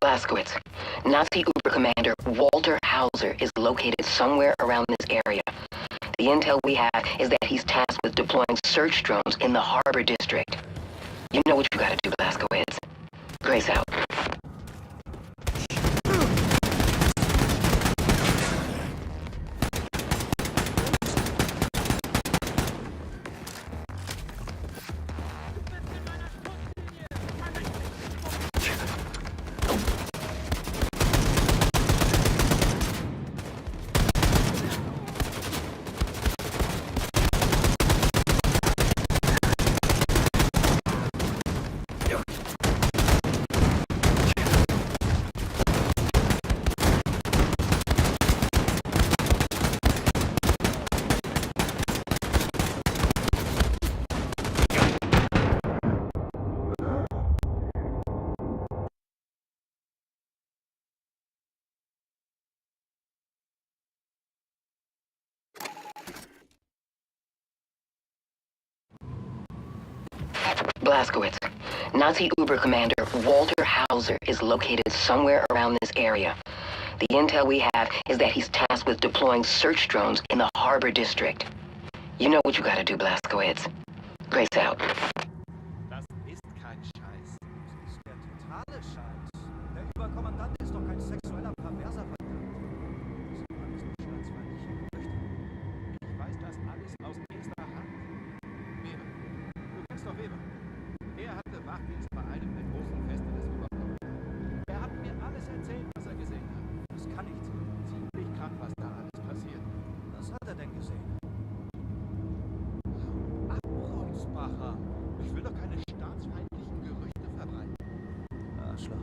Blazkowicz, Nazi Uber Commander Walter Hauser is located somewhere around this area. The intel we have is that he's tasked with deploying search drones in the Harbor District. You know what you gotta do, Blazkowicz. Grace out. Blazkowicz, Nazi Uber Commander Walter Hauser is located somewhere around this area. The intel we have is that he's tasked with deploying search drones in the Harbor District. You know what you gotta do, Blazkowicz. Grace out. Das ist kein Scheiß. Das ist der totale Scheiß. Der Überkommandant ist doch kein sexueller Perverser, verdammt. Das sind alles nur staatsfeindliche Gerüchte. Ich weiß das alles aus erster Hand. Weber. Du kennst doch Weber. Er hatte Wachdienst bei einem der großen Feste des Überkommandants. Er hat mir alles erzählt, was er gesehen hat. Das kann nicht sein. Ziemlich krank, was da alles passiert. Was hat er denn gesehen? Abräumsbacher. Ich will doch keine staatsfeindlichen Gerüchte verbreiten. Arschloch.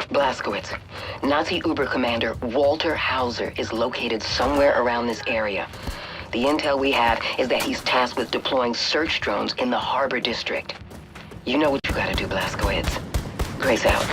Blazkowicz, Nazi Uber Commander Walter Hauser is located somewhere around this area. The intel we have is that he's tasked with deploying search drones in the Harbor District. You know what you gotta do, Blazkowicz. Grace out.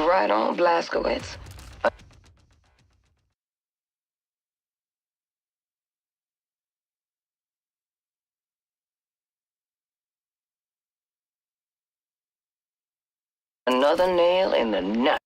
Right on, Blazkowicz. Another nail in the nut.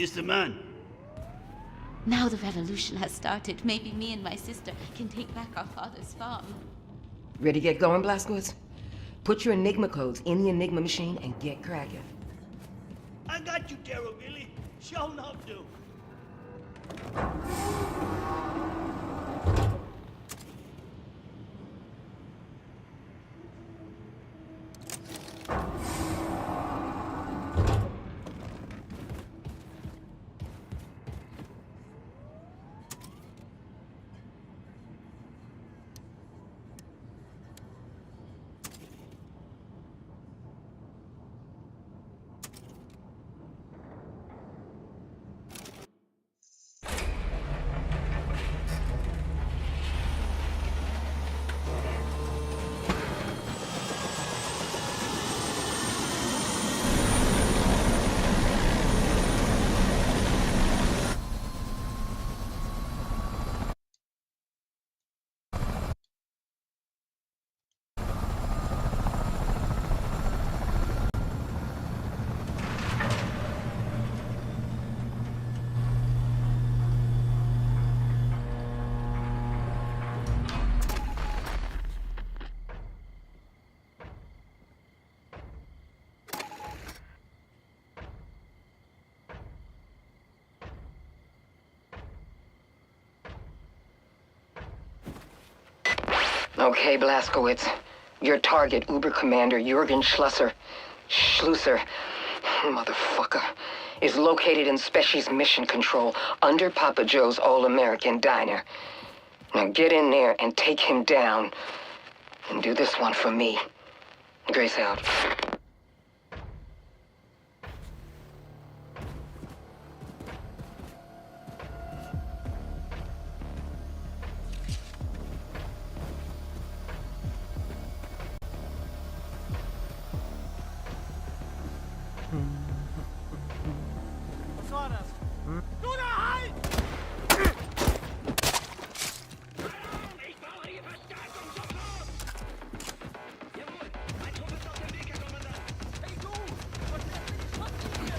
Mr. Man. Now the revolution has started. Maybe me and my sister can take back our father's farm. Ready to get going, Blazkowicz? Put your Enigma codes in the Enigma machine and get cracking. I got you, Daryl, really. Show enough, do. Okay, Blazkowicz. Your target, Uber Commander Jurgen Schlusser, motherfucker, is located in Speshie's mission control under Papa Joe's All-American Diner. Now get in there and take him down. And do this one for me. Grace out. Was war das? Du da halt! Ich brauche hier Verstärkung sofort! Jawohl, mein Trupp ist auf dem Weg, Herr Kommandant. Hey du! Was ist denn die Schmutzlinie?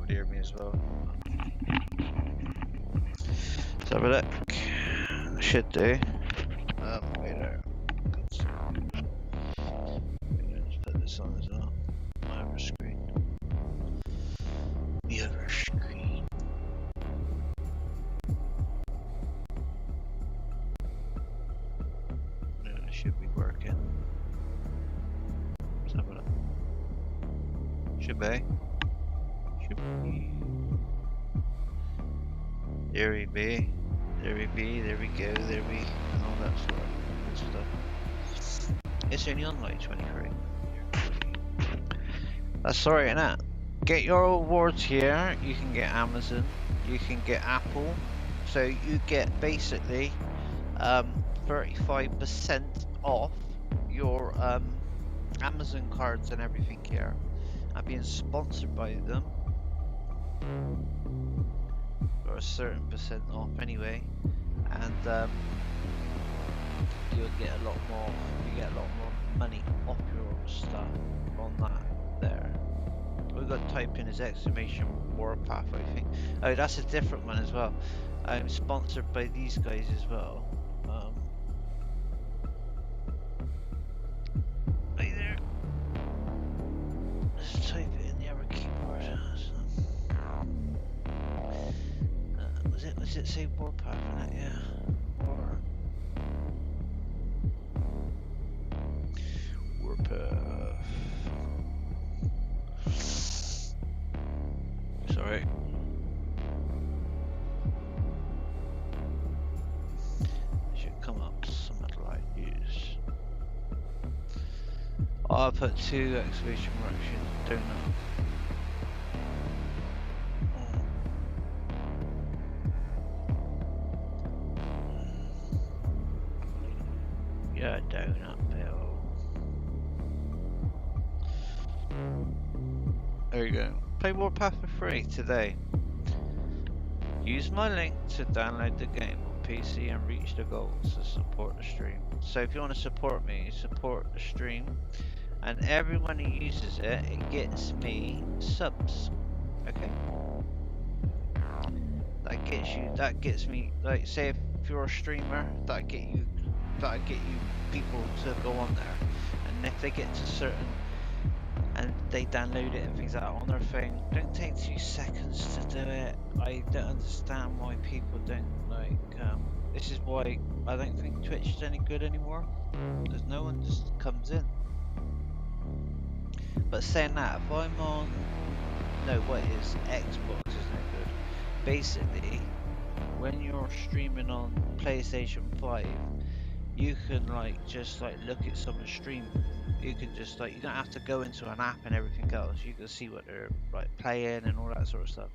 probably hear me as well. Let's have a look. Should do. Wait there. Let's put this on as well. My other screen. The other screen. No, it should be working. Let's have a look. Should be. Should be. There we be. There we be. There we go. There we. And all that sort of good stuff. It's only on like 23. That's sorry, innit? Get your awards here. You can get Amazon. You can get Apple. So you get basically 35% off your Amazon cards and everything here. I'm being sponsored by them. Or a certain percent off anyway. And you'll get a lot more. You get a lot more money off your stuff on that there. We've got to type in his exclamation warpath, I think. Oh, that's a different one as well. I'm sponsored by these guys as well. Right there. Let's type it in the other keyboard. Was it say warpath in it? Yeah. Warpath. Sorry. It should come up something like this. I'll put 2 exclamation marks in, don't know. Yeah, donut bill. There you go. Play Warpath for free today. Use my link to download the game on PC and reach the goals to support the stream. So if you want to support me, support the stream, and everyone who uses it, it gets me subs. Okay. That gets me, like, say if you're a streamer, that get you people to go on there, and if they get to certain and they download it and things like that on their phone, don't take 2 seconds to do it. I don't understand why people don't like this is why I don't think Twitch is any good anymore, because no one just comes in. But saying that, if I'm on Xbox is no good. Basically, when you're streaming on PlayStation 5, you can just look at someone's stream. You can just you don't have to go into an app and everything else. You can see what they're playing and all that sort of stuff.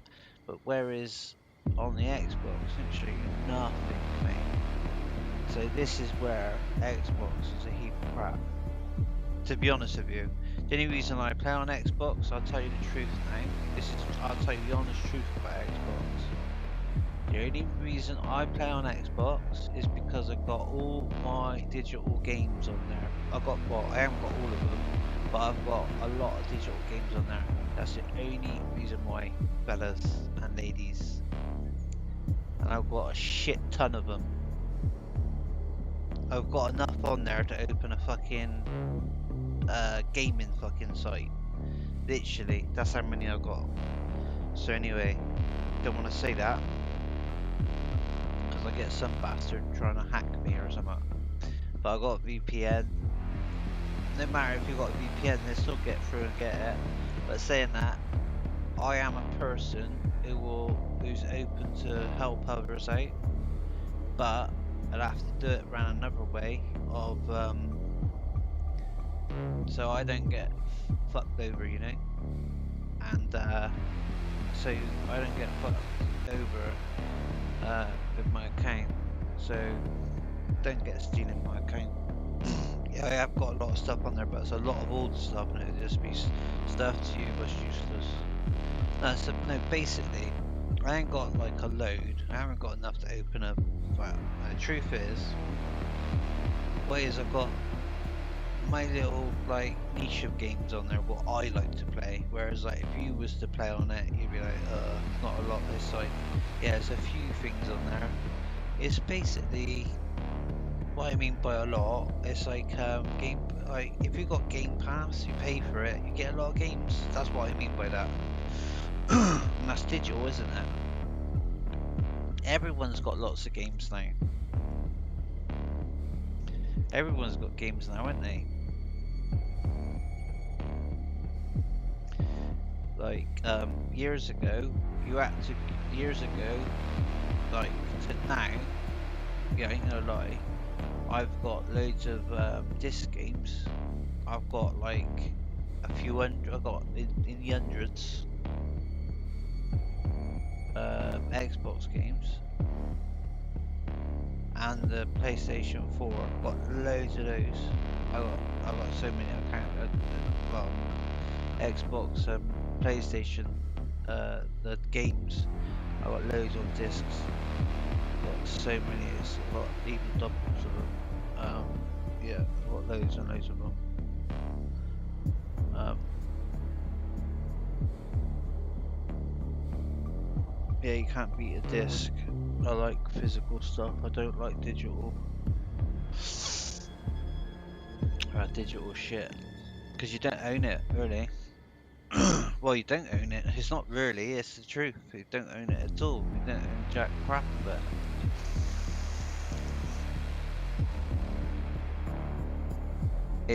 But whereas on the Xbox, it's show you nothing, mate. So this is where Xbox is a heap of crap. To be honest with you, the only reason I play on Xbox, I'll tell you the truth now. I'll tell you the honest truth about Xbox. The only reason I play on Xbox is because I've got all my digital games on there. I haven't got all of them, but I've got a lot of digital games on there. That's the only reason why, fellas and ladies. And I've got a shit ton of them. I've got enough on there to open a fucking gaming fucking site. Literally, that's how many I've got. So anyway, don't want to say that, I get some bastard trying to hack me or something. But I got a VPN. No matter if you got a VPN, they still get through and get it. But saying that, I am a person who's open to help others out. But I'd have to do it around another way of so I don't get fucked over, you know. And so I don't get fucked over with my account, so don't get stealing my account. Yeah, I have got a lot of stuff on there, but it's a lot of old stuff, and it'll just be stuff to you was useless. No, basically, I ain't got a load. I haven't got enough to open up. Well, the truth is, I've got my little like niche of games on there, what I like to play. Whereas like if you was to play on it, you'd be like, not a lot. It's like, yeah, there's a few things on there. It's basically what I mean by a lot. It's like game, like if you got Game Pass, you pay for it, you get a lot of games. That's what I mean by that. And that's digital, isn't it? Everyone's got lots of games now. Everyone's got games now, haven't they? Like years ago, like to now, yeah, ain't no lie, I've got loads of disc games. I've got like a few hundred, I've got in the hundreds Xbox games. And the PlayStation 4, got loads of those. I got so many. I can't. Well, Xbox, PlayStation, the games. I got loads of discs. Got so many. It's a lot, even doubles of them. Yeah, I've got loads and loads of them. Yeah, you can't beat a disc. I like physical stuff. I don't like digital. Digital shit. Because you don't own it, really. Well, you don't own it. It's not really, it's the truth. You don't own it at all. You don't own jack crap of it.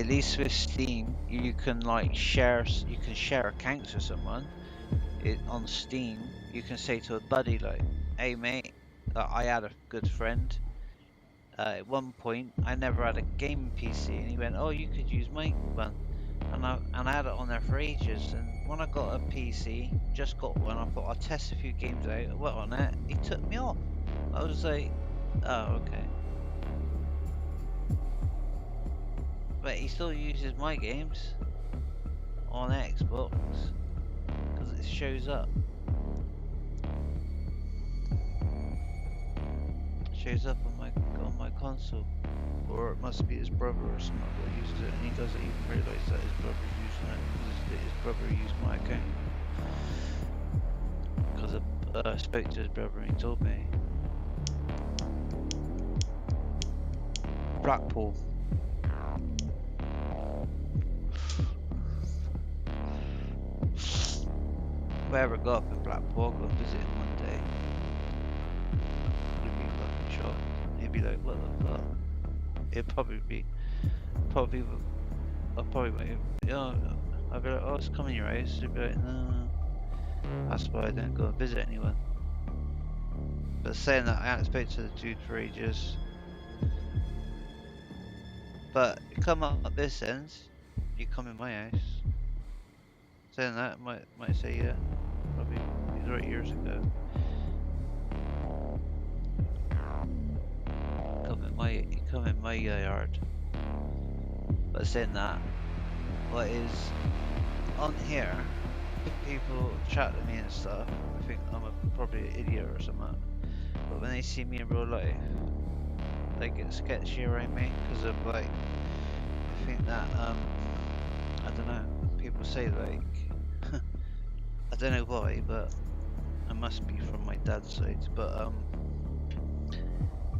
At least with Steam, you can like share accounts with someone. On Steam, you can say to a buddy like, "Hey mate, I had a good friend. At one point, I never had a gaming PC, and he went, oh, you could use my one." And I had it on there for ages, and when I got a PC, just got one, I thought I'd test a few games out, I went on it, he took me off. I was like, oh, okay. But he still uses my games on Xbox, because it shows up. Shows up on my console. Or it must be his brother or something that uses it, and he doesn't even realise that his brother's using it, because his brother used my account. Because I spoke to his brother and he told me. Blackpool. If I ever got up in Blackpool, I'll go visit him one day. He'd be fucking shocked. He'd be like, what the fuck? It'd probably be, I'll probably make, I'd be like, oh, it's coming your house. He'd be like, no. That's why I don't go and visit anyone. But saying that, I haven't spoken to the dude for ages. But you come up this end, you come in my house. Saying that, might say yeah. Probably these were 8 years ago. Come in my yard. But saying that, what is on here? People chat to me and stuff. I think I'm probably an idiot or something. But when they see me in real life, they get sketchy around me because of like, I think that I don't know. People say like, I don't know why, but it must be from my dad's side. But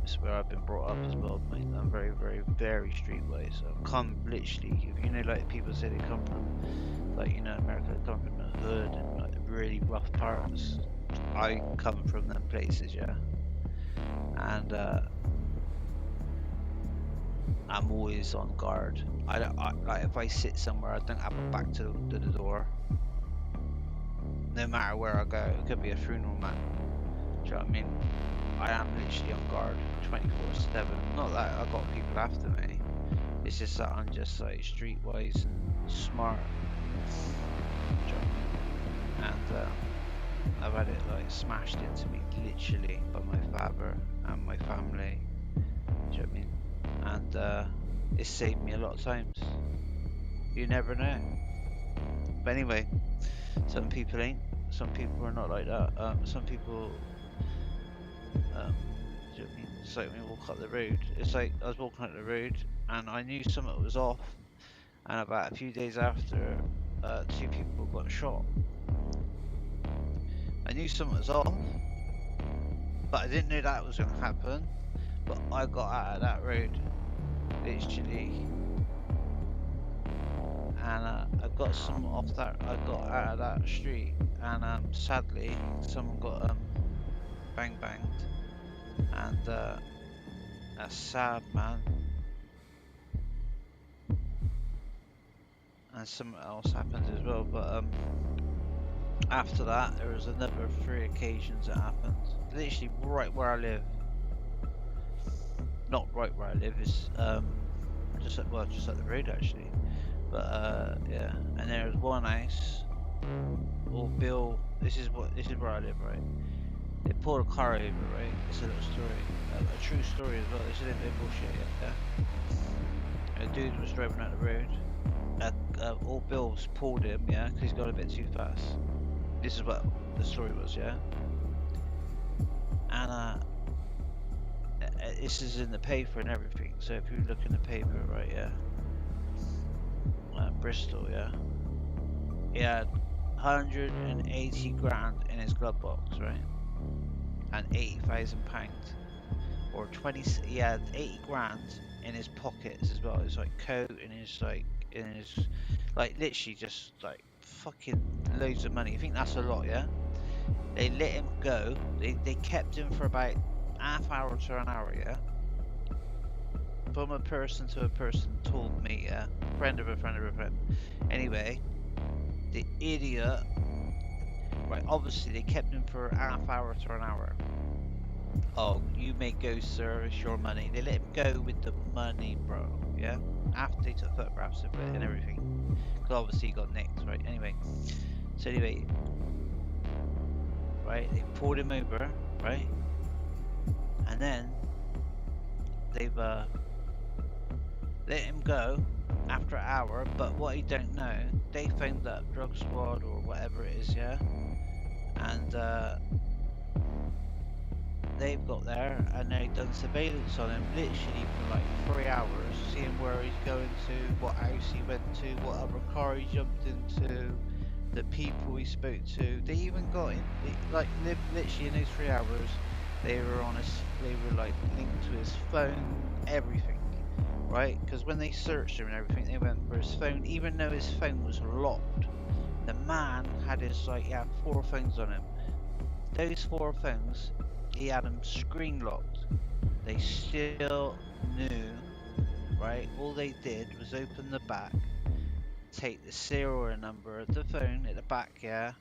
it's where I've been brought up as well, mate. I'm very, very, very streetwise. So I've come literally, you know, like people say they come from, like, you know, America, they come from the hood and like really rough parts. I come from them places, yeah. And I'm always on guard. I like if I sit somewhere, I don't have my back to the door. No matter where I go, it could be a funeral, man. Do you know what I mean? I am literally on guard 24/7. Not that I got people after me. It's just that I'm just like streetwise and smart. Do you know what I mean? And I've had it like smashed into me literally by my father and my family. Do you know what I mean? And it's saved me a lot of times. You never know. But anyway, some people ain't. Some people are not like that. Some people, do you know what I mean? It's like when you walk up the road. It's like I was walking up the road and I knew something was off. and about a few days after, 2 people got shot. I knew something was off, but I didn't know that was going to happen. But I got out of that road, literally, and I got some off that. I got out of that street, and sadly, someone got bang banged, and that's sad, man. And something else happened as well, but after that, there was another 3 occasions that happened, literally right where I live. Not right where I live, it's just up the road actually. But yeah, and there was one house. Bill, this is where I live, right? They pulled a car over, right? It's a little story, a true story as well. This isn't no bullshit yet. Yeah? A dude was driving out the road. Old Bill's pulled him, yeah, because he's gone a bit too fast. This is what the story was, yeah. And this is in the paper and everything. So if you look in the paper, right, yeah. Bristol, yeah. He had 180 grand in his glove box, right, and £80,000, or 20. He had 80 grand in his pockets as well. It's like coat and his literally just like fucking loads of money. You think that's a lot, yeah? They let him go. They kept him for about half hour to an hour, yeah. From a person to a person told me, yeah. Friend of a friend of a friend. Anyway, the idiot, right, obviously they kept him for half hour to an hour. Oh, you may go, sir, it's your money. They let him go with the money, bro, yeah? After they took photographs of it and everything. Because obviously he got nicked, right? Anyway, right, they pulled him over, right? And then they've let him go after an hour, but what you don't know, they found that drug squad or whatever it is, yeah? And they've got there and they've done surveillance on him literally for like 3 hours, seeing where he's going to, what house he went to, what other car he jumped into, the people he spoke to. They even got him, literally in those 3 hours, they were like linked to his phone, everything. Right, because when they searched him and everything, they went for his phone, even though his phone was locked. The man had he had 4 phones on him. Those 4 phones, he had them screen locked. They still knew, right? All they did was open the back, take the serial number of the phone at the back, yeah.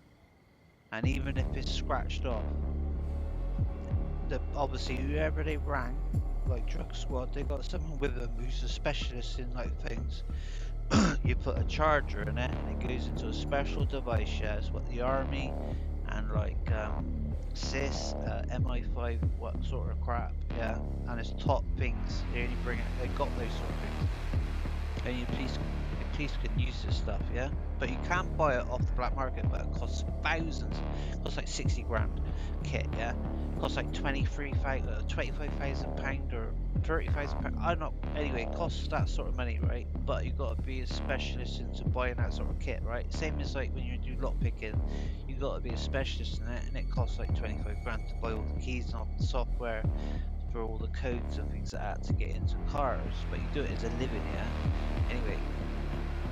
And even if it's scratched off, obviously whoever they rang, like drug squad, they got someone with them who's a specialist in like things. You put a charger in it and it goes into a special device, yeah. It's what the army and like CIS, MI5, what sort of crap, yeah. And it's top things. They only bring it. They got those sort of things. And the police can use this stuff, yeah. But you can't buy it off the black market, but it costs thousands. It costs like 60 grand kit, yeah. It costs like £25,000 or £30,000. I don't know. Anyway, it costs that sort of money, right? But you got to be a specialist into buying that sort of kit, right? Same as like when you do lock picking, you got to be a specialist in it, and it costs like 25 grand to buy all the keys and all the software for all the codes and things like that to get into cars. But you do it as a living, yeah. Anyway,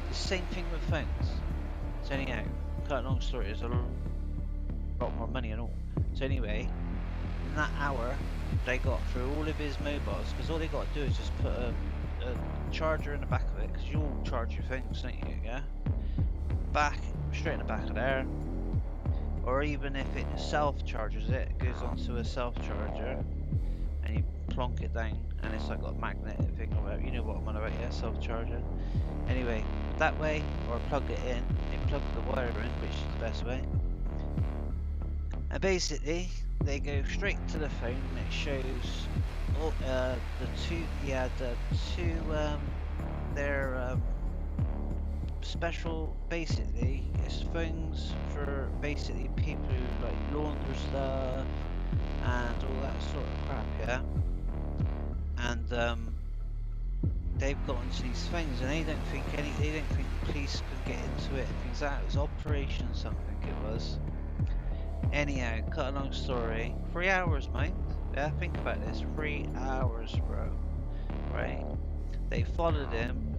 the same thing with phones. So anyhow, cut a long story, there's a lot more money and all. So anyway, in that hour, they got through all of his mobiles, because all they got to do is just put a charger in the back of it, because you all charge your phones, don't you, yeah? Straight in the back of there. Or even if it self-charges it, it goes onto a self-charger, and you plonk it down, and it's like got a magnetic thing or whatever, you know what I'm on about, yeah, self-charger. Anyway, that way, or plug it in, you plug the wire in, which is the best way. And basically, they go straight to the phone, and it shows all, their special, basically, it's phones for basically people who like launder stuff and all that sort of crap, yeah. And they've got into these things, and they don't think the police can get into it. Things like that. It was Operation something. It was. Anyhow, cut a long story. 3 hours, mate. Yeah, think about this. 3 hours, bro. Right? They followed him.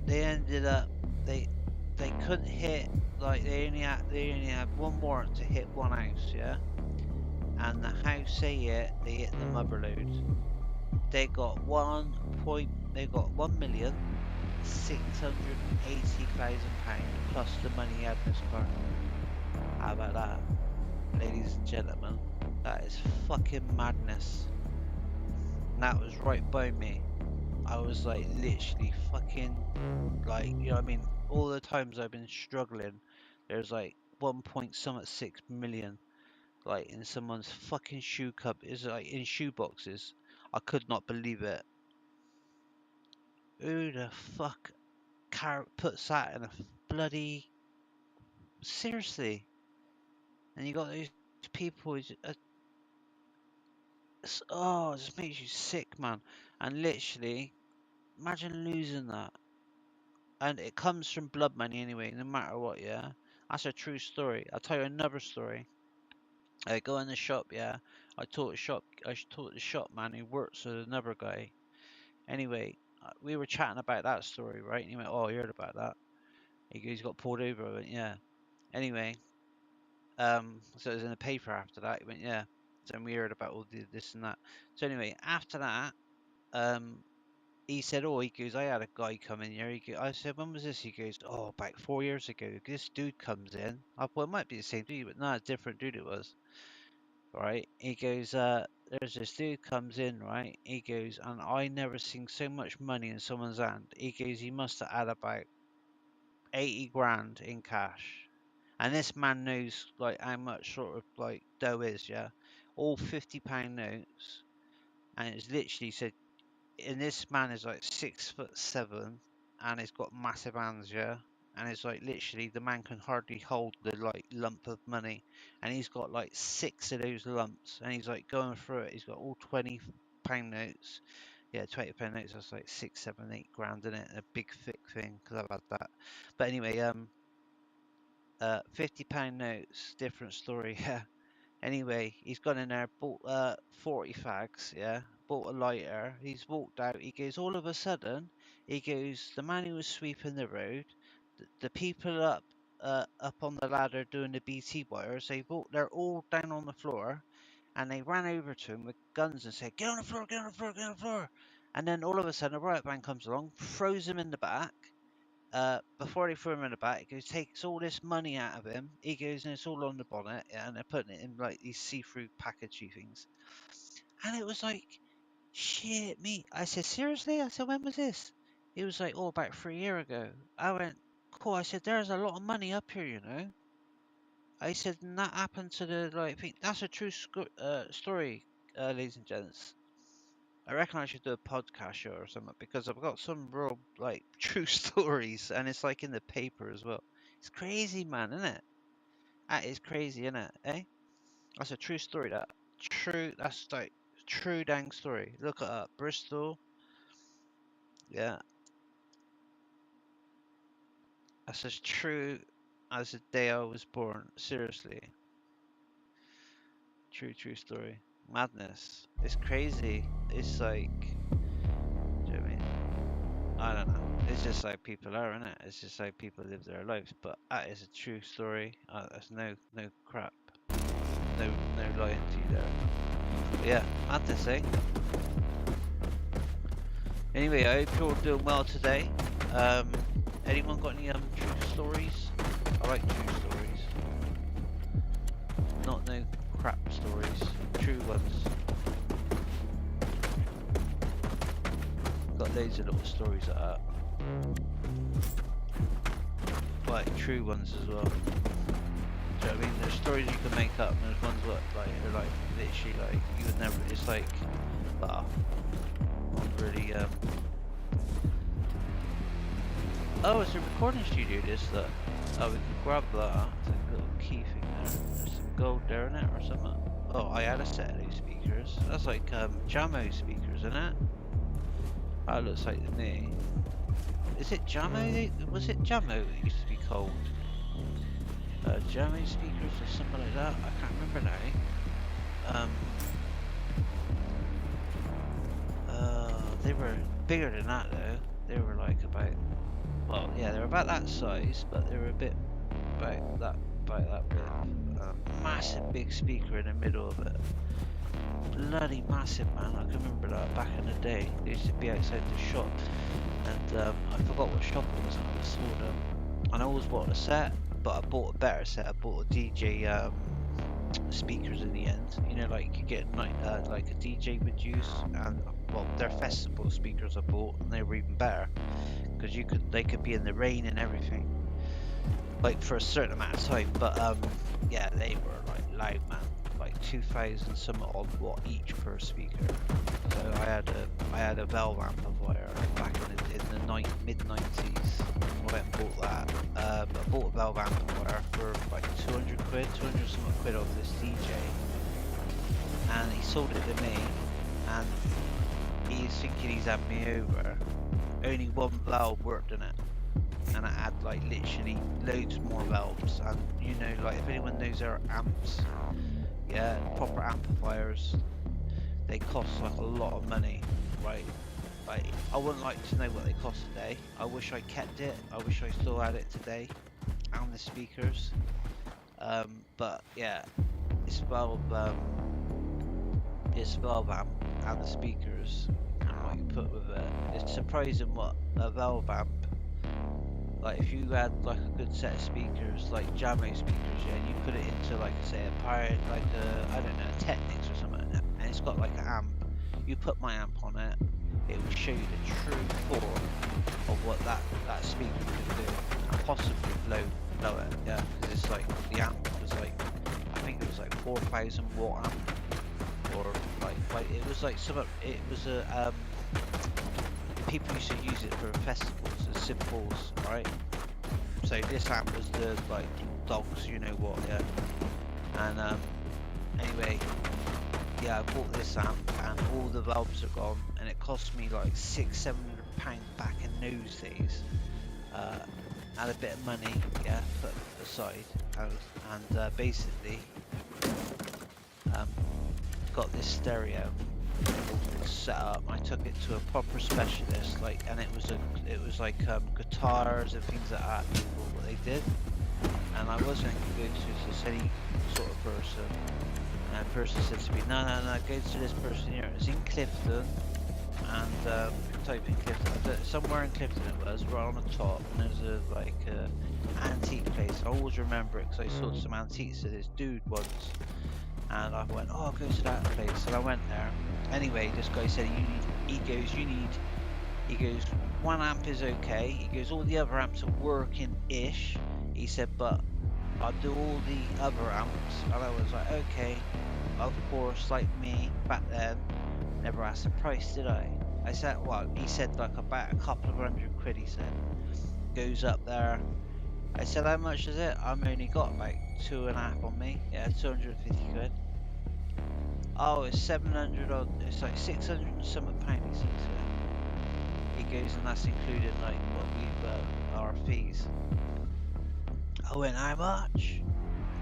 They ended up. They couldn't hit. Like they only had one warrant to hit one house. Yeah. And the house they hit the mother load. They got They got £1,680,000 plus the money he had in his car. How about that, ladies and gentlemen? That is fucking madness. And that was right by me. I was like literally fucking like, you know what I mean? All the times I've been struggling, there's like 1.6 million like in someone's fucking shoe cup, is like in shoe boxes. I could not believe it. Who the fuck puts that in a bloody seriously? And you got these people. Oh, it just makes you sick, man. And literally, imagine losing that. And it comes from blood money anyway, no matter what. Yeah, that's a true story. I'll tell you another story. I go in the shop. Yeah, I taught the shop man who works with another guy. Anyway, we were chatting about that story, right? And he went, "Oh, you heard about that?" He goes, "He got pulled over." I went, "Yeah." Anyway, so it was in the paper after that. He went, "Yeah." So we heard about all this and that. So anyway, after that, he said, "Oh," he goes, "I had a guy come in here." I said, "When was this?" He goes, "Oh, about 4 years ago. This dude comes in." I thought it might be the same dude, but no, it's a different dude it was. Right? He goes, "There's this dude comes in, right?" He goes, "And I never seen so much money in someone's hand." He goes, "He must have had about 80 grand in cash." And this man knows like how much sort of like dough is, yeah. All £50 notes, and it's literally said, and this man is like 6'7", and he's got massive hands, yeah. And it's like literally the man can hardly hold the like lump of money, and he's got like 6 of those lumps, and he's like going through it. He's got all £20 notes, yeah, £20 notes. That's like 6, 7, 8 grand in it, and a big thick thing because I've had that. But anyway, £50 notes, different story, yeah. Anyway, he's gone in there, bought 40 fags, yeah, bought a lighter. He's walked out. He goes, all of a sudden, he goes, the man who was sweeping the road, the people up on the ladder doing the BT wires, they're all down on the floor, and they ran over to him with guns and said, "Get on the floor, get on the floor, get on the floor." And then all of a sudden, a riot band comes along, throws him in the back. Before they threw him in the back, he goes, takes all this money out of him. He goes, and it's all on the bonnet, yeah, and they're putting it in like these see-through packagey things. And it was like, shit, me. I said, seriously? I said, when was this? He was like, oh, about 3 years ago. I went, cool. I said, there's a lot of money up here, you know. I said, and that happened to the like. That's a true story, ladies and gents. I reckon I should do a podcast show or something because I've got some real like true stories, and it's like in the paper as well. It's crazy, man, isn't it? That is crazy, isn't it? Eh? That's a true story. That's like true dang story. Look it up, Bristol. Yeah, that's as true as the day I was born. Seriously, true story. Madness. It's crazy. It's like, do you know what I mean? I don't know. It's just like people are, isn't it? It's just like people live their lives. But that is a true story. There's no crap. No lying to you there. But yeah, madness, eh? Anyway, I hope you're all doing well today. Anyone got any true stories? I like true stories. Not no crap stories. True ones. Got loads of little stories like that. Like true ones as well. Do you know what I mean? There's stories you can make up, and there's ones that like are like literally like you would never. It's like, wow, really. Oh, it's a recording studio. This that. Oh, we can grab that. It's like a little key thing there. There's some gold there in it or something. Oh, I had a set of those speakers. That's like Jamo speakers, isn't it? That looks like the knee. Is it Jamo? Was it Jamo it used to be called? Jamo speakers or something like that? I can't remember now. They were bigger than that though. They were like about, well, yeah, they were about that size, but they were a bit about that width. Massive big speaker in the middle of it. Bloody massive, man. I can remember that back in the day. They used to be outside the shop, and I forgot what shop it was, and I just saw them. And I always wanted a set, but I bought a better set. I bought a DJ speakers in the end. You know, like you get like a DJ would use, and well, they're festival speakers I bought, and they were even better because they could be in the rain and everything, like for a certain amount of time. But yeah, they were like loud, man. Like 2,000 some odd watt each per speaker. So I had a valve amplifier back in the mid 90s. I went and bought that. I bought a valve amplifier for like 200 something quid off this DJ, and he sold it to me, and he's thinking he's had me over. Only one valve worked in it, and I had like literally loads more valves. And you know, like if anyone knows our amps, yeah, proper amplifiers, they cost like a lot of money, right? Like I wouldn't like to know what they cost today. I wish I kept it. I wish I still had it today, and the speakers. But yeah, it's valve amp and the speakers and what you put with it. It's surprising what a valve amp. Like if you had like a good set of speakers, like Jamo speakers, yeah, and you put it into like say a pirate, like I don't know, Technics or something, and it's got like an amp. You put my amp on it, it will show you the true form of what that speaker can do, and possibly blow it, yeah, because it's like the amp was like, I think it was like 4,000 watt amp, or like it was like it was a people used to use it for festivals as symbols, right? So this amp was the like dogs, you know what, yeah. And anyway, yeah, I bought this amp and all the valves are gone, and it cost me like £600-700 back in those days. Had a bit of money, yeah, put aside, and basically got this stereo set up. I took it to a proper specialist, like, and it was like guitars and things like that. What they did, and I wasn't going to go to just any sort of person. And that person said to me, no, go to this person here. It's in Clifton, and type in Clifton. Somewhere in Clifton it was, right on the top, and there's a like antique place. I always remember it because I saw some antiques of this dude once. And I went, oh, I'll go to that place. And I went there. Anyway, this guy said, he goes, one amp is okay. He goes, all the other amps are working-ish. He said, but I'll do all the other amps. And I was like, okay, of course, like me, back then, never asked the price, did I? I said, well, he said like about a couple of £100, he said. Goes up there. I said, how much is it? I've only got like 2.5 on me. Yeah, 250 quid. Oh, it's 700 odd. It's like 600 and something pound, he says. He goes, and that's including like what we've our fees. I went, how much?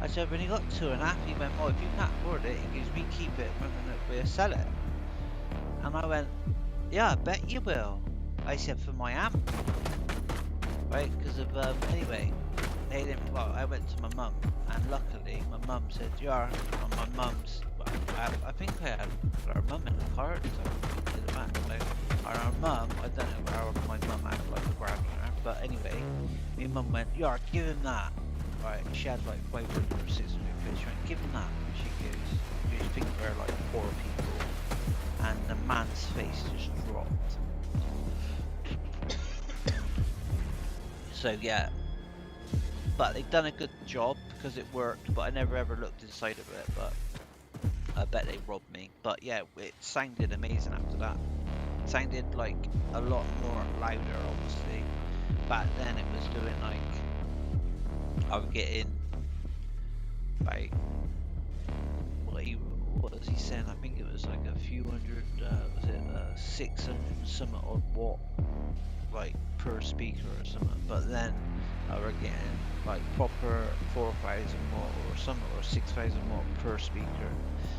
I said, I've only got 2.5. He went, well, if you can't afford it, he goes, we keep it and we'll sell it. And I went, yeah, I bet you will. I said, for my amp. Right, because of, anyway, they didn't, well, I went to my mum, and luckily my mum said, yeah, my mum's, well, I think I had our mum in the car at the time, in the back, so, our mum, I don't know how my mum had like a grandmother, but anyway, my mum went, yeah, give him that. Right, she had like 500 or 600 quid, she went, give him that. She goes, you think we're like poor people, and the man's face just dropped. So yeah, but they've done a good job because it worked, but I never ever looked inside of it, but I bet they robbed me. But yeah, it sounded amazing after that. It sounded like a lot more louder, obviously. Back then it was doing like, I was getting like, what was he saying? I think it was like a few hundred, was it 600 and some odd watt, like per speaker or something. But then we're getting like proper 4,000 watt or something, or 6,000 watt per speaker,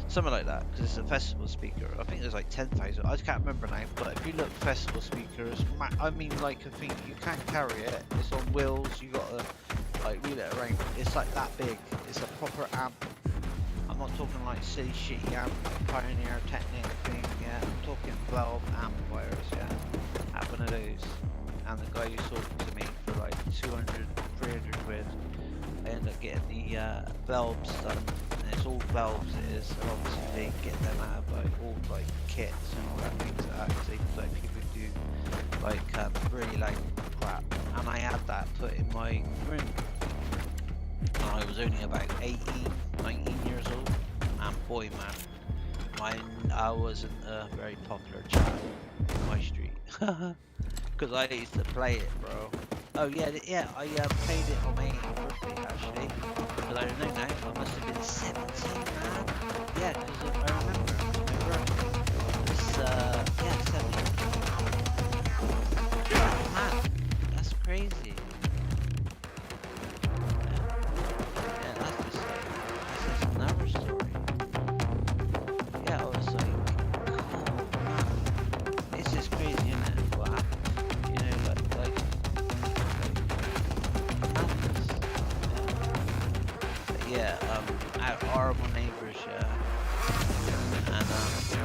something like that. Because it's a festival speaker. I think there's like 10,000. I can't remember now. But if you look festival speakers, I mean, like I think you can't carry it. It's on wheels. You gotta like wheel it around. It's like that big. It's a proper amp. I'm not talking like silly shitty amp, like Pioneer Technic thing, yeah. I'm talking 12 amplifiers, yeah. I have one of those. And the guy who sold it to me for like 200, 300 quid. I ended up getting the valves done. And it's all valves it is. And obviously they get them out of like all like kits and all that things like that. Because they like people do like really like crap. And I had that put in my room. And I was only about 18, 19 years old, and boy man, I wasn't a very popular child in my street, because I used to play it, bro. Oh yeah, I played it on my 18th birthday actually, because I don't know now, I must have been 17, man. Yeah, because I remember my birthday. It's, yeah, 17. Man, that's crazy. Another story. Yeah, I was like, cool. It's just crazy, isn't it? What happened? You know, like madness. But yeah, I have horrible neighbours, yeah. And so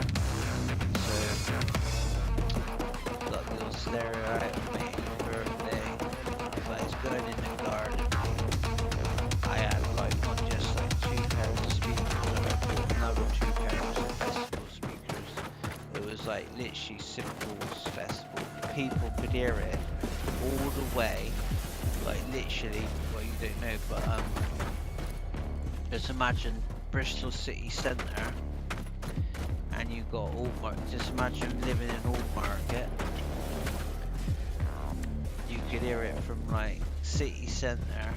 got the little stereo out of my 18th birthday. If I was going in the garden, I had like not just like 2 pairs of speakers, I bought another 2 pairs of festival speakers. It was like literally Simple's festival. People could hear it all the way, like literally, well you don't know, but just imagine Bristol city centre, and you got Old Market. Just imagine living in Old Market. You could hear it from like city centre.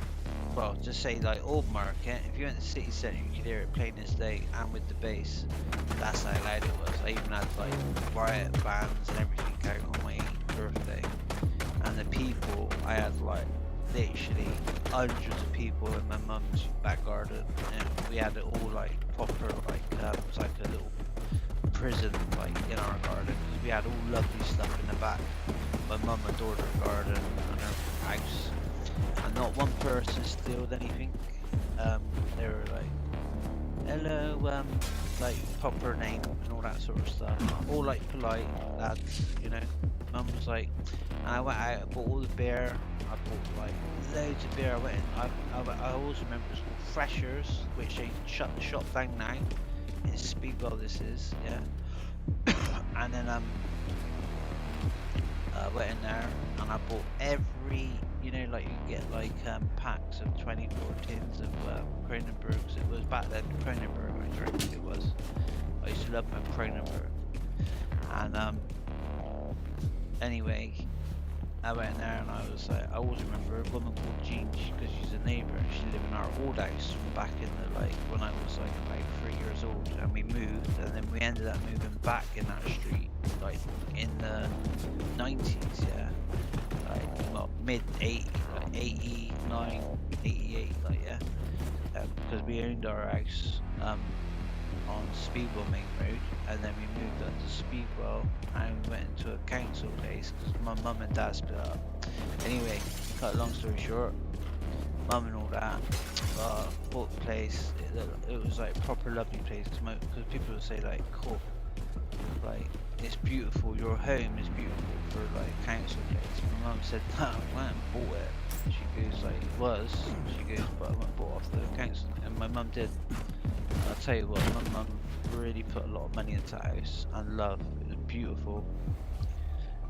Well, just say like Old Market, if you went to city centre you could hear it plain as day, and with the bass. That's how loud it was. I even had like riot bands and everything out on my 18th birthday. And the people, I had like literally hundreds of people in my mum's back garden, and we had it all like proper, like it was like a little prison like in our garden, because we had all lovely stuff in the back. My mum adored her garden and her house, and not one person stealed anything. They were like, hello, like proper name and all that sort of stuff, all like polite lads, you know. Mum was like, and I went out, I bought all the beer, I bought like loads of beer. I went in, I always remember it's called Freshers, which they shut the shop down now. It's Speedwell this is, yeah. And then I went in there and I bought every, you know, like you get like packs of 24 tins of Kronenbergs. It was back then Kronenberg I drank, it was. I used to love my Kronenberg. And anyway, I went in there and I was like, I always remember a woman called Jean, because she's a neighbour. She lived in our old house from back in the, like, when I was like about 3 years old, and we moved, and then we ended up moving back in that street, like in the 90s, yeah, like, well, mid 80s, like 89, 88, like, yeah, because we owned our house on Speedwell Main Road, and then we moved on to Speedwell, and we went into a council place because my mum and dad split up. Anyway, cut a long story short, mum and all that, bought the place. It was like a proper lovely place, because people would say like, cool, like it's beautiful, your home is beautiful for like council place. My mum said, no, I went and bought it. She goes like, it was, she goes, but I went and bought off the council, and my mum did. I'll tell you what, my mum really put a lot of money into the house and love. It was beautiful,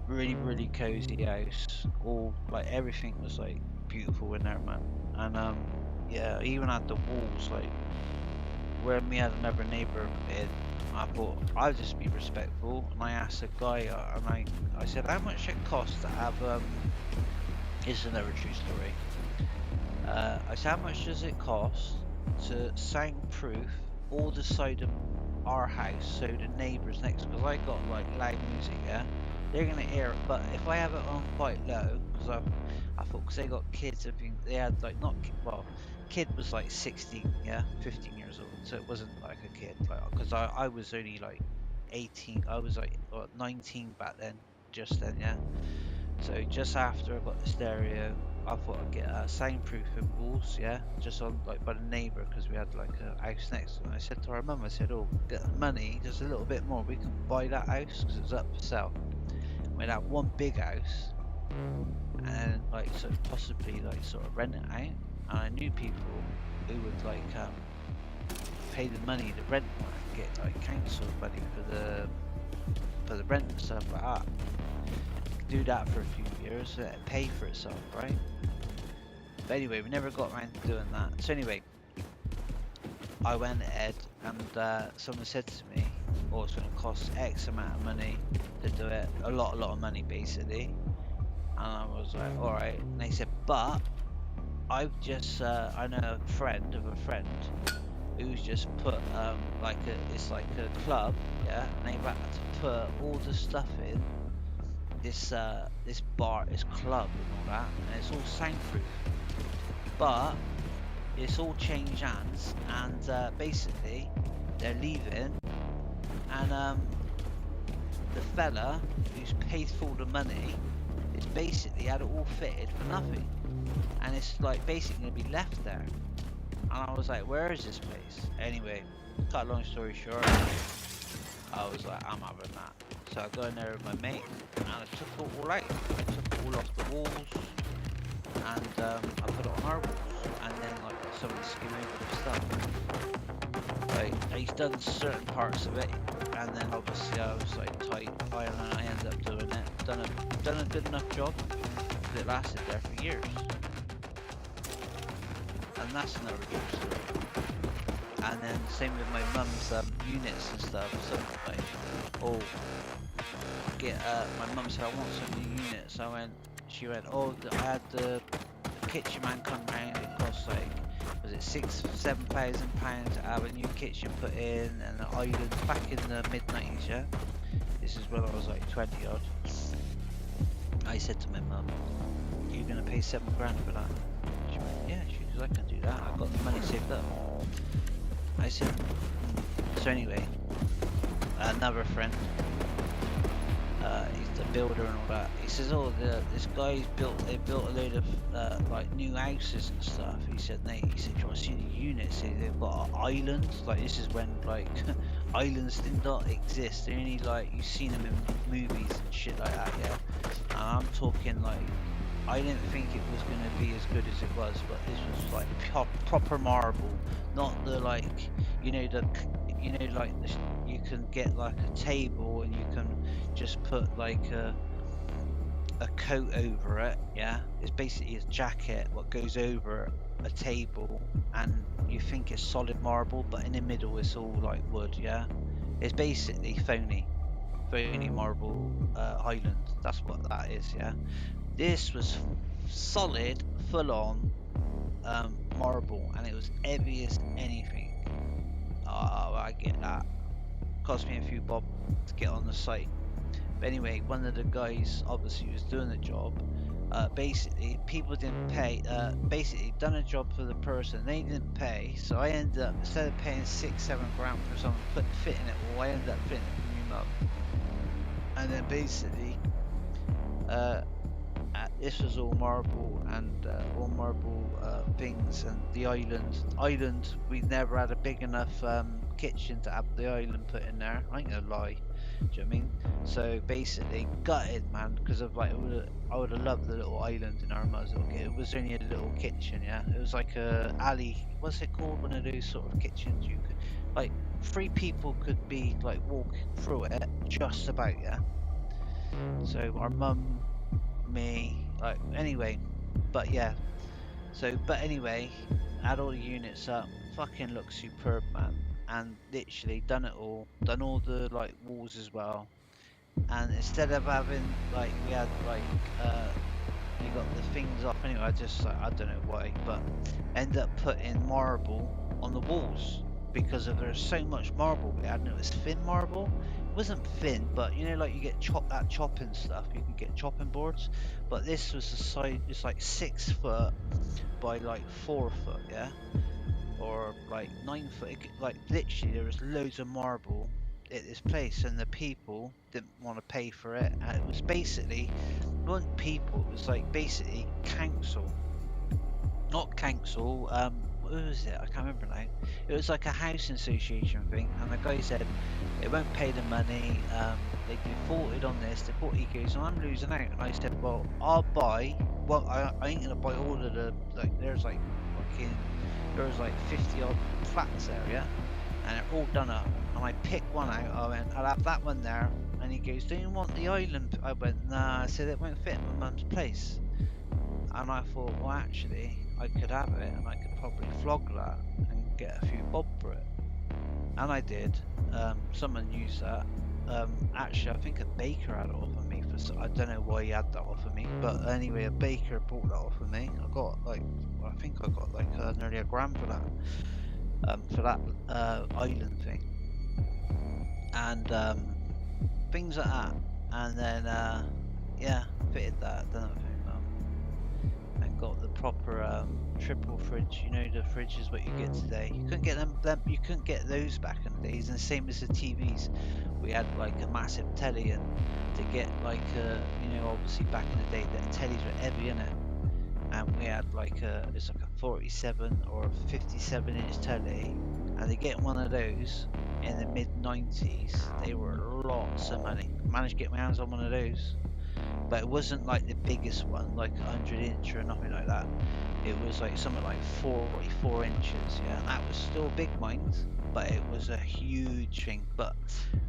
really, really cozy house. All like everything was like beautiful in there, man. And yeah, I even had the walls like when we had another neighbour in. I thought I'll just be respectful, and I asked a guy, and I said, how much it costs to have It's another true story. I said, how much does it cost to soundproof all the side of our house so the neighbours next, because I got like loud music, yeah, they're gonna hear it. But if I have it on quite low, because I thought, because they got kids, I think they had like not well, kid was like 16, yeah, 15 years old, so it wasn't like a kid, like because I was only like 18, I was like 19 back then, just then, yeah. So just after I got the stereo, I thought I'd get soundproofing walls, yeah, just on like by the neighbour, because we had like a house next to it. And I said to our mum, I said, "Oh, get the money, just a little bit more. We can buy that house because it was up for sale. We'd have one big house, and like so possibly like sort of rent it out. And I knew people who would like pay the money to rent one and get like council money for the rent and stuff like that. Do that for a few years, let it pay for itself, right? But anyway, we never got around to doing that. So anyway, I went ahead and someone said to me, "Oh, it's going to cost X amount of money to do it, a lot of money basically." And I was like, "All right." And they said, "But I've just I know a friend of a friend who's just put it's like a club, yeah, and they've had to put all the stuff in this bar, this club and all that, and it's all soundproof, but it's all changed hands, and basically they're leaving, and the fella who's paid for the money is basically had it all fitted for nothing, and it's like basically gonna be left there." And I was like, "Where is this place?" Anyway, cut a long story short, I was like, "I'm having that." So I go in there with my mate, and I took it all out. I took it all off the walls, and I put it on our walls, and then like somebody skimmed over the stuff. Like he's done certain parts of it, and then obviously I was like tight, and I ended up doing it. Done a good enough job, because it lasted there for years. And that's another good story. And then same with my mum's units and stuff. So like, oh, my mum said, "I want some new units." She went, "Oh, I had the kitchen man come round. It cost like, was it £6,000-7,000 to have a new kitchen put in and an island back in the mid-90s, yeah? This is when I was like 20 odd. I said to my mum, "You're gonna pay £7 grand for that?" She went, "Yeah," she goes, "I can do that. I've got the money saved up." I said, So anyway, another friend, he's the builder and all that. He says, "Oh, this guy's they built a load of like new houses and stuff." He said, "Nate," he said, "Do you want to see the units? They've got islands. Like this is when like islands did not exist. They're only like you've seen them in movies and shit like that, yeah." And I'm talking like, I didn't think it was going to be as good as it was, but this was like proper marble, not the like, you know you can get like a table and you can just put like a coat over it, yeah. It's basically a jacket what goes over a table, and you think it's solid marble, but in the middle it's all like wood, yeah. It's basically phony marble Highland. That's what that is, yeah. This was solid, full on marble, and it was heavy as anything. Oh, I get that. Cost me a few bob to get on the site. But anyway, one of the guys obviously was doing the job. Basically, people didn't pay. Basically, done a job for the person, they didn't pay. So I ended up, instead of paying £6-7 grand for someone fitting it, well, I ended up fitting it for my mum. And then basically, this was all marble and all marble things, and the island we never had a big enough kitchen to have the island put in there. I ain't gonna lie, do you know what I mean? So basically gutted, man, because of like I would have loved the little island in our muzzle. It was only a little kitchen, yeah. It was like a alley, what's it called, one of those sort of kitchens you could like 3 people could be like walk through it just about, yeah. So our mum, me, like anyway, but yeah. So but anyway, had all the units up, fucking looks superb, man. And literally done it all, done all the like walls as well. And instead of having like we had like you got the things off anyway. I just like, I don't know why, but end up putting marble on the walls. because of there's so much marble we had, and it was thin marble. It wasn't thin, but you know, like you get that chopping stuff, you can get chopping boards, but this was the size, it's like 6 foot by like 4 foot, yeah, or like 9 foot. Like literally, there was loads of marble at this place, and the people didn't want to pay for it. And it was basically, it wasn't people, it was like basically council. Not council, what was it? I can't remember now. It was like a housing association thing, and the guy said they won't pay the money, they defaulted on this, he goes, I'm losing out. And I said, well, I'll buy, well, I ain't gonna buy all of the, like, there's like 50 odd flats there, yeah? And they're all done up. And I picked one out, I went, I'll have that one there. And he goes, do you want the island? I went, nah, I said, it won't fit in my mum's place. And I thought, well, actually, I could have it, and I could probably flog that and get a few bob for it. And I did. Someone used that. Actually, I think a baker had it off of me for. I don't know why he had that off of me, but anyway, a baker bought that off of me. I got like, I think I got like nearly £1,000 for that island thing, and things like that. And then yeah, fitted that. Done everything. And got the proper triple fridge. You know, the fridges what you get today. You couldn't get them. You couldn't get those back in the days. And the same as the TVs. We had like a massive telly, and to get like you know, obviously back in the day, the tellies were heavy in it, and we had like it's like a 47 or 57 inch telly, and to get one of those in the mid 90s, they were lots of money. I managed to get my hands on one of those. But it wasn't like the biggest one, like 100 inch or nothing like that. It was like something like 44 inches, yeah, and that was still big, mind, but it was a huge thing. But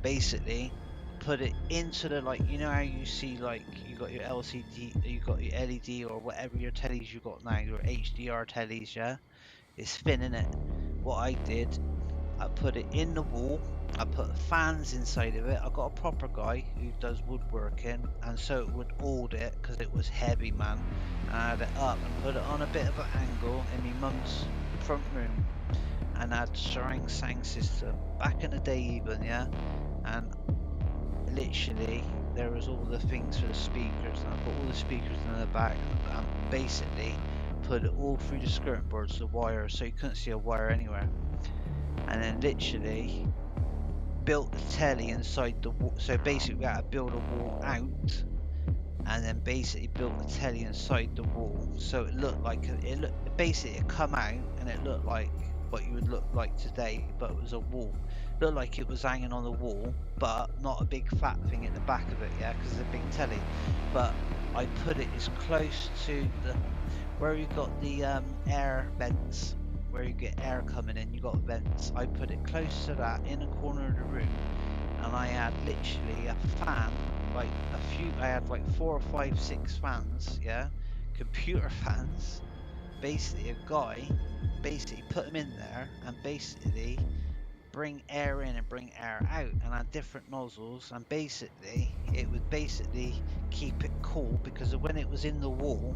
basically, put it into the, like, you know how you see, like, you got your LCD, you got your LED or whatever your tellies you got now, your HDR tellies, yeah, it's thin in it. What I did, I put it in the wall. I put fans inside of it. I got a proper guy who does woodworking, and so it would hold it because it was heavy, man. And I had it up and put it on a bit of an angle in my mum's front room, and I had surround sound system back in the day, even, yeah. And literally, there was all the things for the speakers, and I put all the speakers in the back, and basically put it all through the skirting boards, the wire, so you couldn't see a wire anywhere. And then literally built the telly inside the wall. So basically we had to build a wall out, and then basically built the telly inside the wall, so it looked like it come out and it looked like what you would look like today, but it was a wall. It looked like it was hanging on the wall, but not a big fat thing at the back of it, yeah, because it's a big telly. But I put it as close to the where you got the air vents, where you get air coming in, you got vents. I put it close to that in a corner of the room, and I had literally a fan, like I had like 4 or 5, 6 fans, yeah, computer fans. Basically, a guy basically put them in there and basically bring air in and bring air out, and had different nozzles, and basically it would basically keep it cool, because when it was in the wall,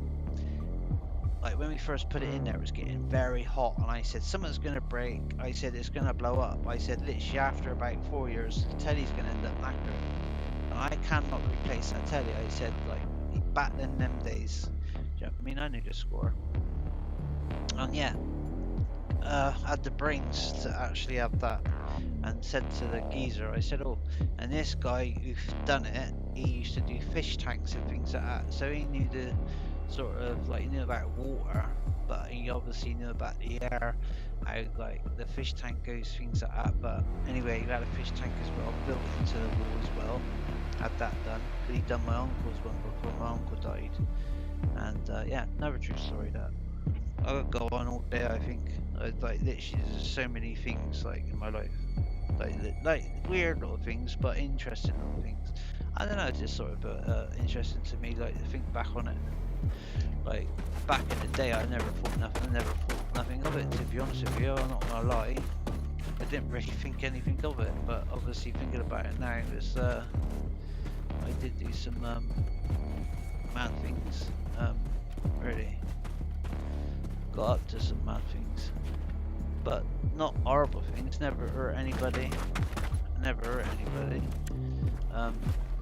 like when we first put it in there, it was getting very hot, and I said something's gonna break. I said it's gonna blow up. I said literally after about 4 years, the telly's gonna end up knackered, and I cannot replace that telly. I said, like, back in them days, do you know what I mean? I knew the score, and yeah, had the brains to actually have that, and said to the geezer, I said, oh, and this guy who's done it, he used to do fish tanks and things like that, so he knew the sort of, like, he knew about water, but he obviously knew about the air, how like the fish tank goes, things like that. But anyway, he had a fish tank as well, built it into the wall as well, had that done. But he'd done my uncle's one before my uncle died, and yeah, another true story. That I could go on all day. I think like literally there's so many things like in my life, like weird little things, but interesting little things. I don't know, it's just sort of interesting to me, like, to think back on it. Like, back in the day, I never thought nothing of it, to be honest with you. I'm not gonna lie, I didn't really think anything of it, but obviously thinking about it now, it's I did do some mad things, really got up to some mad things. but not horrible things. Never hurt anybody. Never hurt anybody.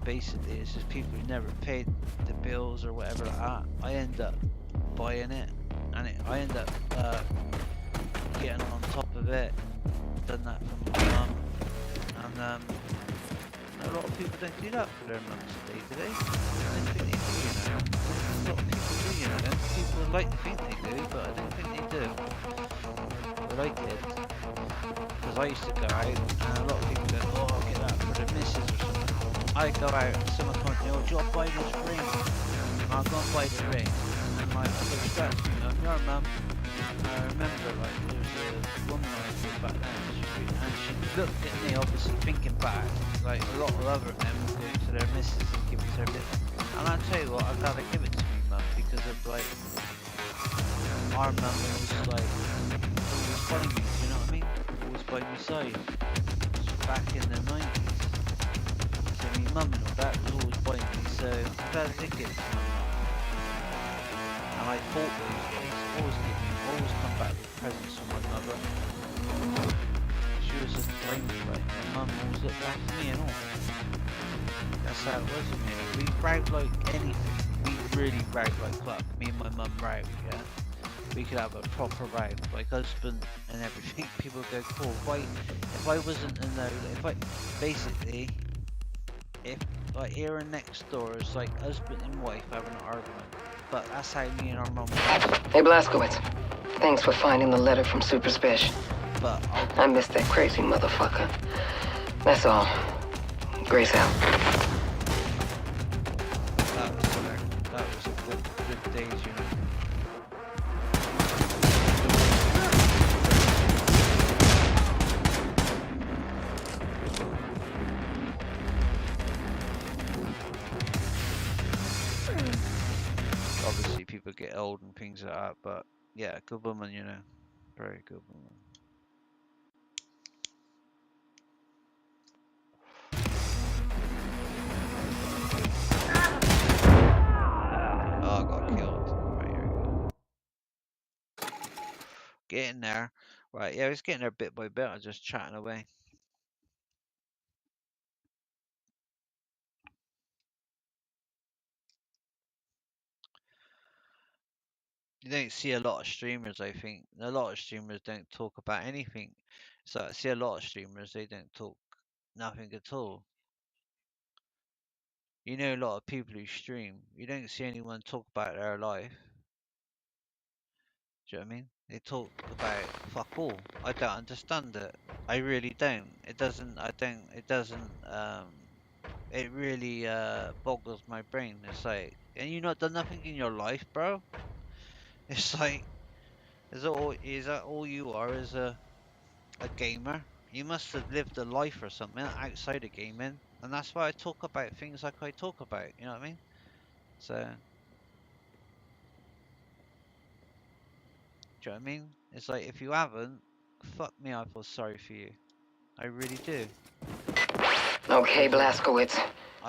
Basically, it's just people who never paid the bills or whatever like that. I end up buying it, and I end up getting on top of it. Done that for my mum, and a lot of people don't do that for their mums today, do they? I don't think they do, you know. A lot of people do, you know. People like to think they do, but I don't think they do. But I did, because I used to go out, and a lot of people go, oh, I'll get that for the missus or something. I go out, and someone comes to me, oh, do you want to buy this ring? And I'll go and buy the ring, and like, I go, scratch me, your mum. And I remember, like, there was a woman I was with back then, and she looked at me, obviously thinking back, like a lot of other men would go to their missus and give it to their missus. And I tell you what, I'd rather give it to me mum, because of like, our mum was like, always following me, do you know what I mean? Always by my side. Back in the 90s. So my mum and all that was always by me, so I'm glad I did give it to my mum. And I fought those days, always come back with presents from my mother. She was just blameless, like, my mum always looked after me and all. That's how it was with me. We bragged like anything. We really bragged like fuck. Me and my mum bragged, yeah. We could have a proper row, like husband and everything. People go, cool. If I wasn't in there, if like here and next door is like husband and wife having an argument, but that's how me and our mum was. Hey, Blazkowicz. Thanks for finding the letter from Super Special. But I missed that crazy motherfucker. That's all. Grace out. That was a good days, you know. Obviously, people get old and things like that, but yeah, good woman, you know, very good woman. Oh, I got killed. Right, here we go. Getting there. Right, yeah, I was getting there bit by bit. I was just chatting away. You don't see a lot of streamers, I think. A lot of streamers don't talk about anything. So I see a lot of streamers, they don't talk nothing at all. You know, a lot of people who stream, you don't see anyone talk about their life. Do you know what I mean? They talk about fuck all. I don't understand it. I really don't. It really boggles my brain. It's like, and you not done nothing in your life, bro? It's like, is that all you are, is a gamer? You must have lived a life or something outside of gaming, and that's why I talk about things like I talk about, you know what I mean? So, do you know what I mean? It's like, if you haven't, fuck me, I feel sorry for you. I really do. Okay, Blazkowicz.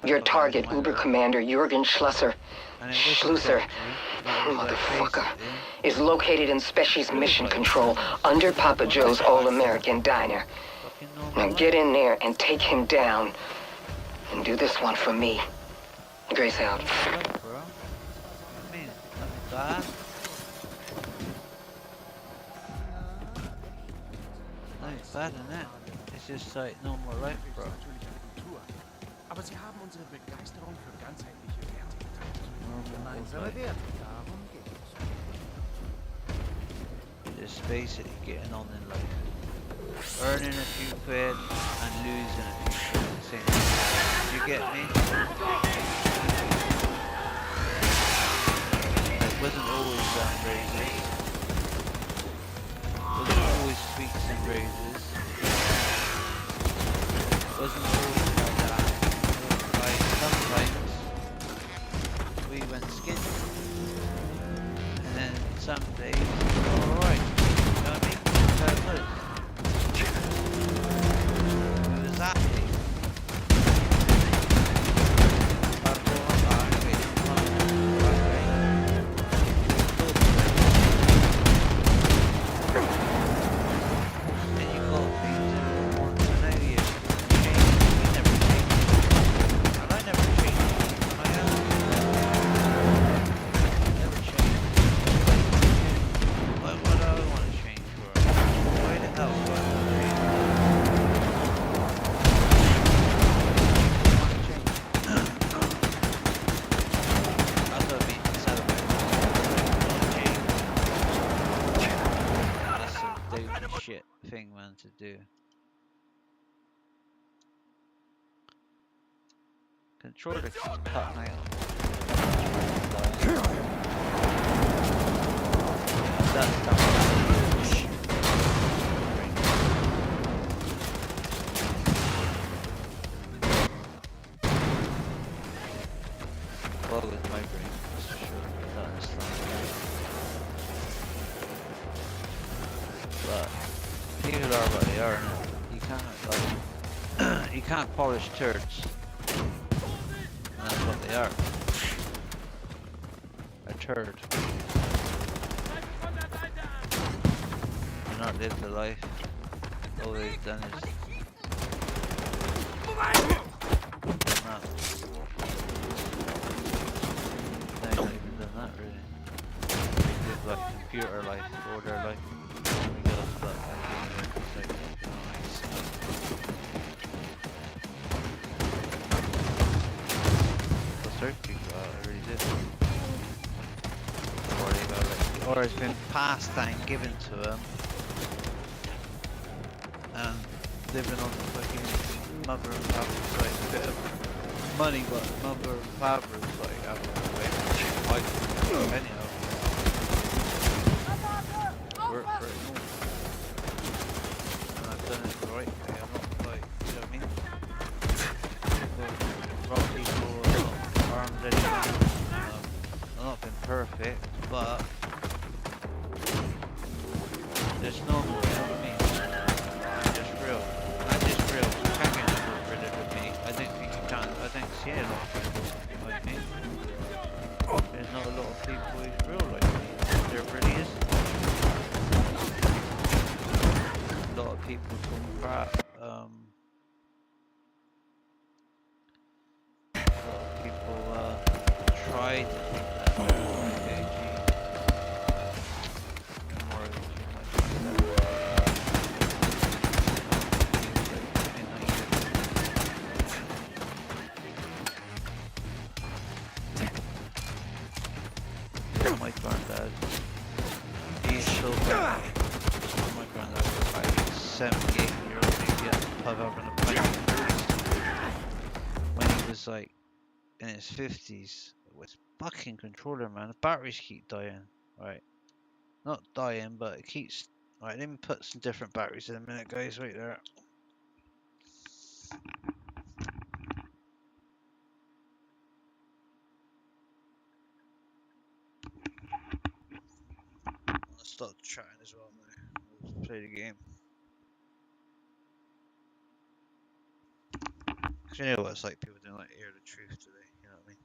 Your target, Uber Commander Jurgen Schlusser. Motherfucker. Is located in Speshie's mission control under Papa Joe's All-American Diner. Now get in there and take him down. And do this one for me. Grace out. Bro. I mean, nothing bad. Nothing bad in that. It's just like normal life, bro. Aber sie haben unsere Begeisterung für ganzheitliche Werte geteilt. Normal Gemeinsame life. Werte, darum geht es. Just basically getting on in life. Earning a few quid and losing a few quid at the same time. You get me? It wasn't always roses. Wasn't always sweets and roses. Wasn't always like that. Like sometimes we went skinny. And then some days we were alright. You know what I mean? That's how it was. It was happy. something to do. Controller keeps cutting out. That's done. Well, with my brain, that's for sure. That's but people are what they are. Now. You can't like you can't polish turds. And that's what they are. A turd. They're not lived a life. All they've done is done that. They've not even done that really. They live like computer life or their life. But certain people I really do. Or it's been passed and given to them, and living on the fucking mother and father's like a bit of money, but mother and father's like having to wait like many of them. Work for it more. And I've done it the right way. I'm not like, you know what I mean? Rock people are armed anything. I've not been perfect, but there's no more, you know what I mean? I'm just real. I'm just real. You can't get rid of me. I don't think you can. I don't see a lot of people like me. There's not a lot of people who's real like me. There really is. A lot of people talk crap. A lot of people try to think that they're AG. More AG like that. My granddad, he's so bad. My granddad was like 78-year-old, he'd get in the pub having a pint of booze. When he was like in his 50s, with fucking controller, man, the batteries keep dying, right? Not dying, but it keeps. Right, let me put some different batteries in a minute, guys. Wait there. I'll start chatting as well now. We'll play the game. Cause you know what it's like, people don't like to hear the truth today, you know what I mean?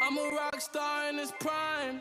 I'm a rock star in this prime.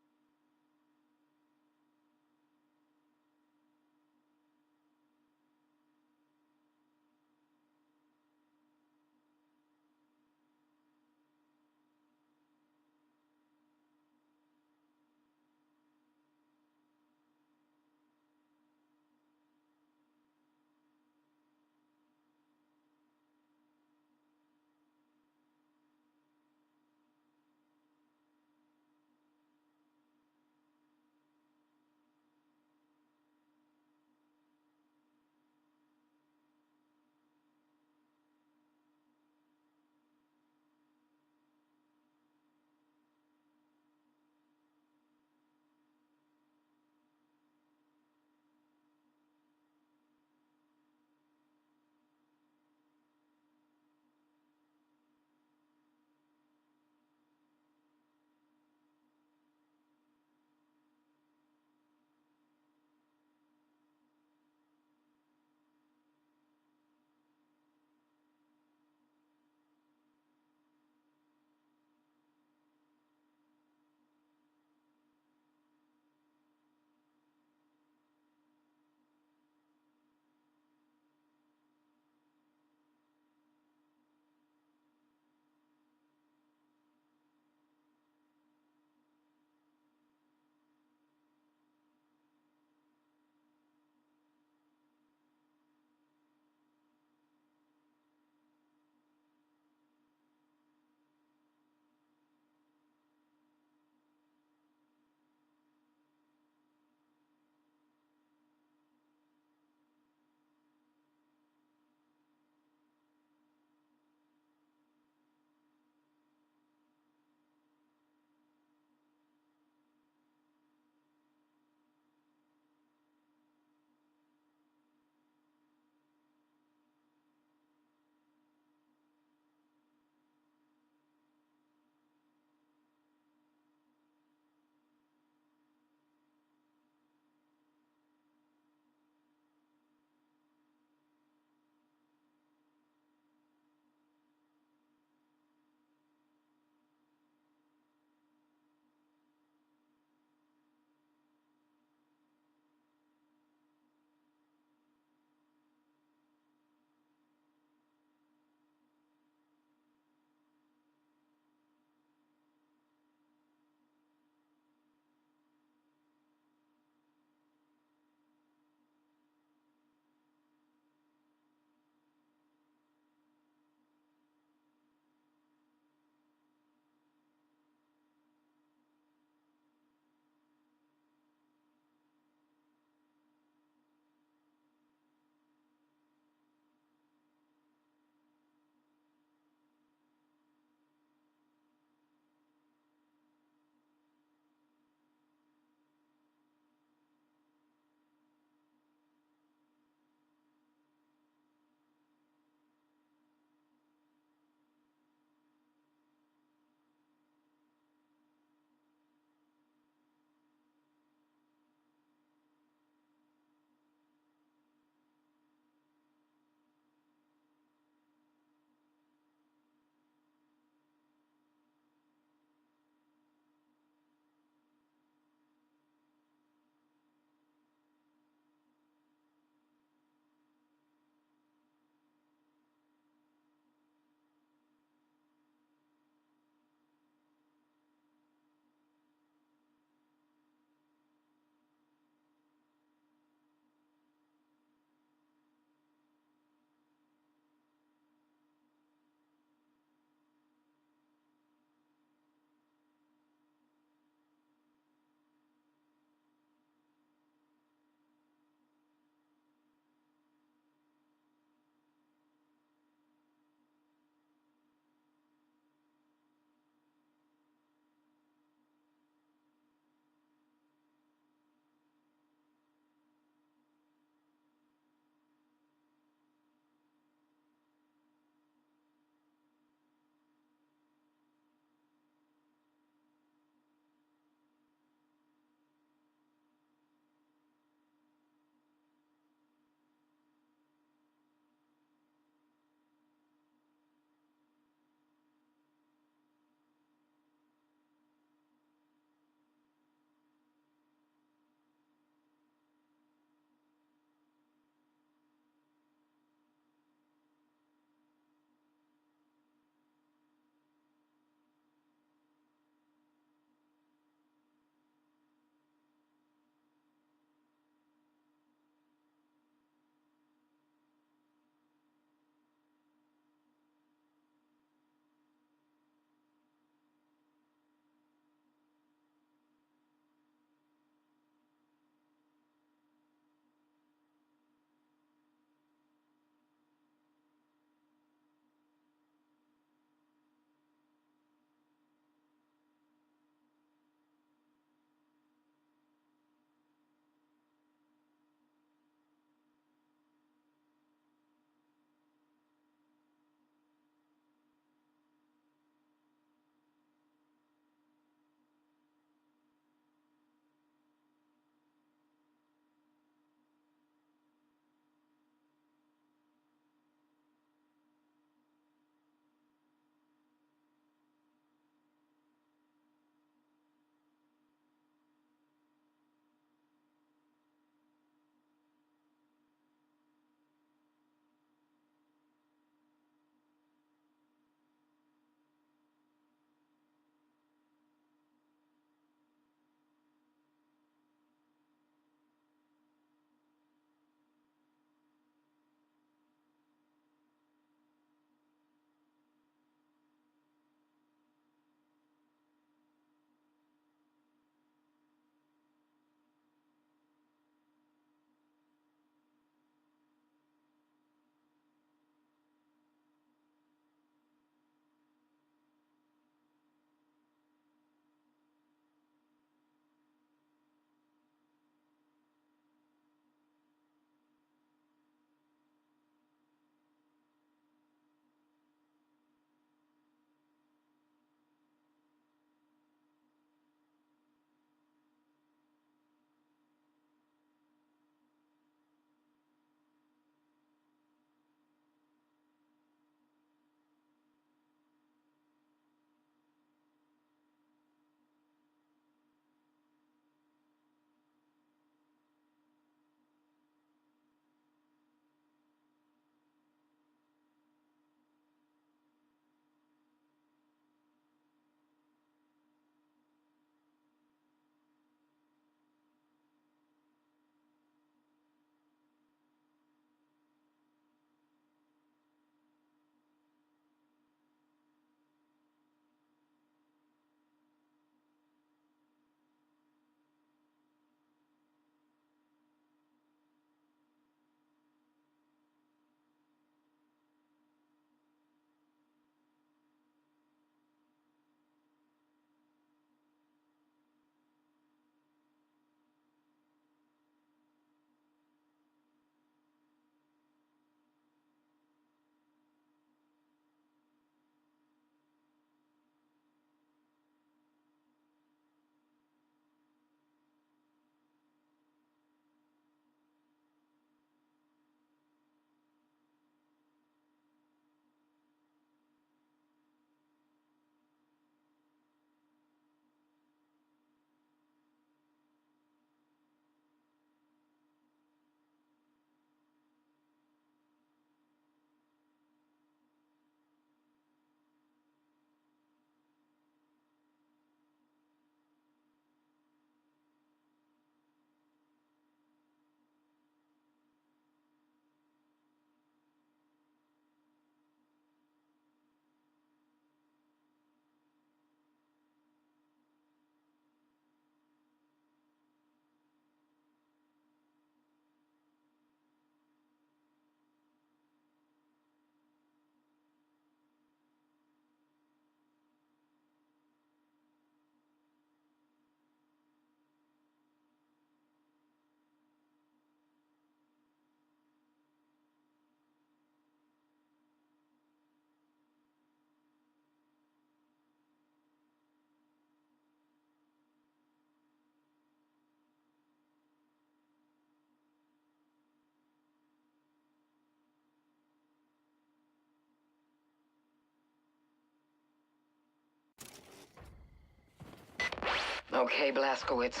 Okay, Blazkowicz.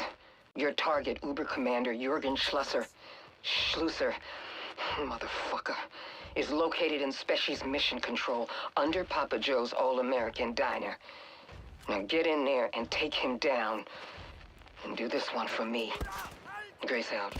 Your target, Uber Commander Jurgen Schlusser, motherfucker, is located in Species Mission Control under Papa Joe's All-American Diner. Now get in there and take him down. And do this one for me. Grace out.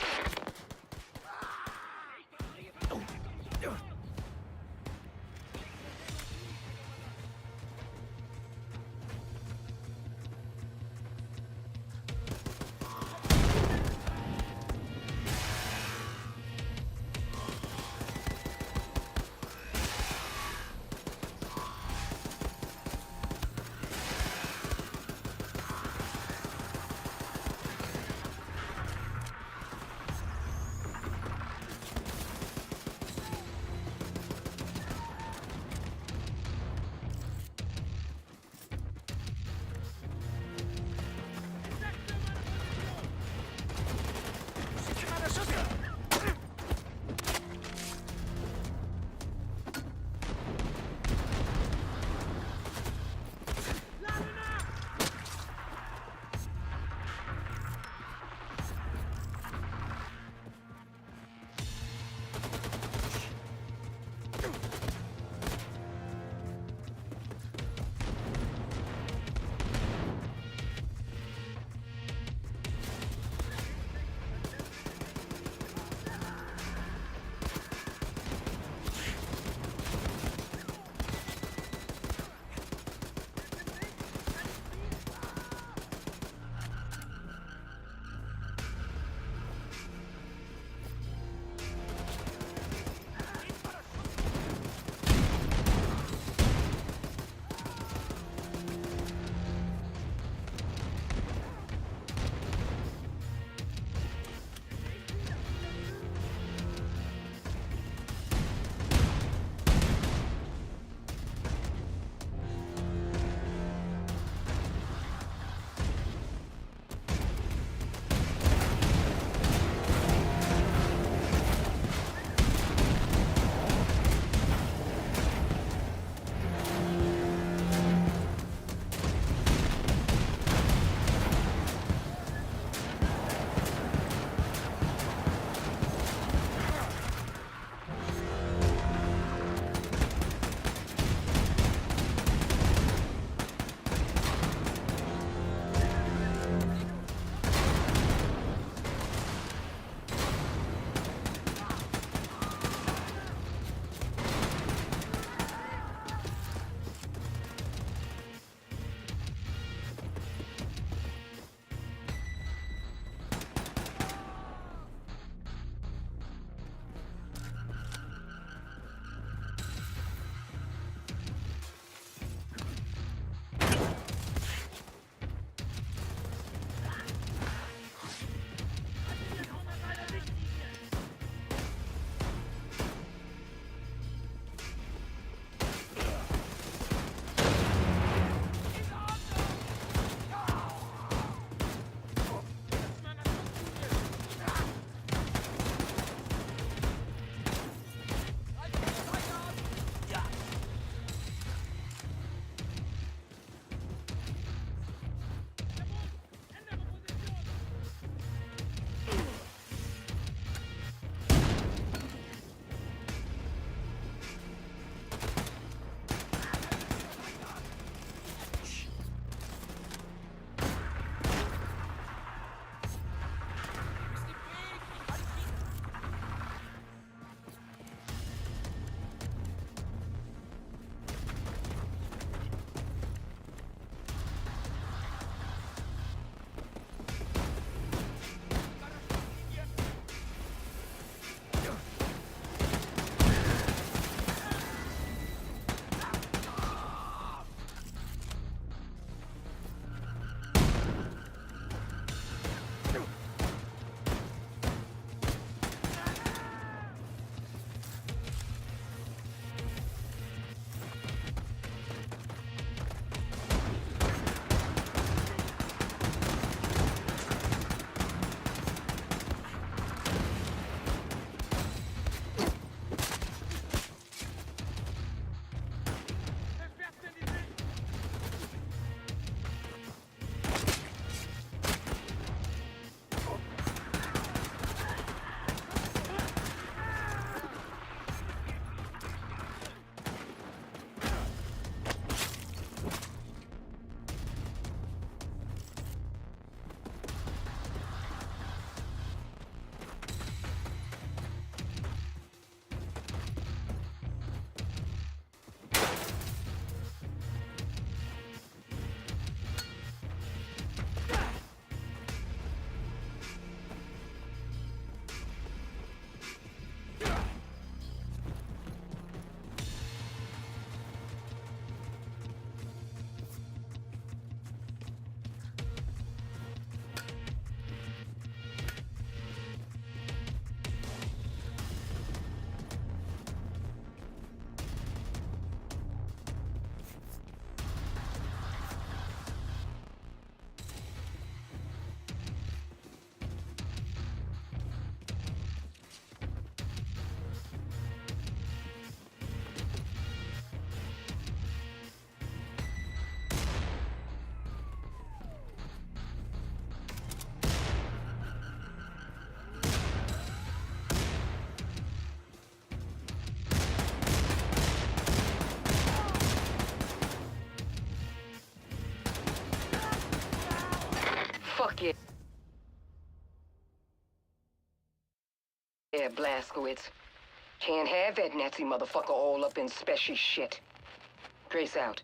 Yeah. Yeah, Blazkowicz. Can't have that Nazi motherfucker all up in special shit. Grace out.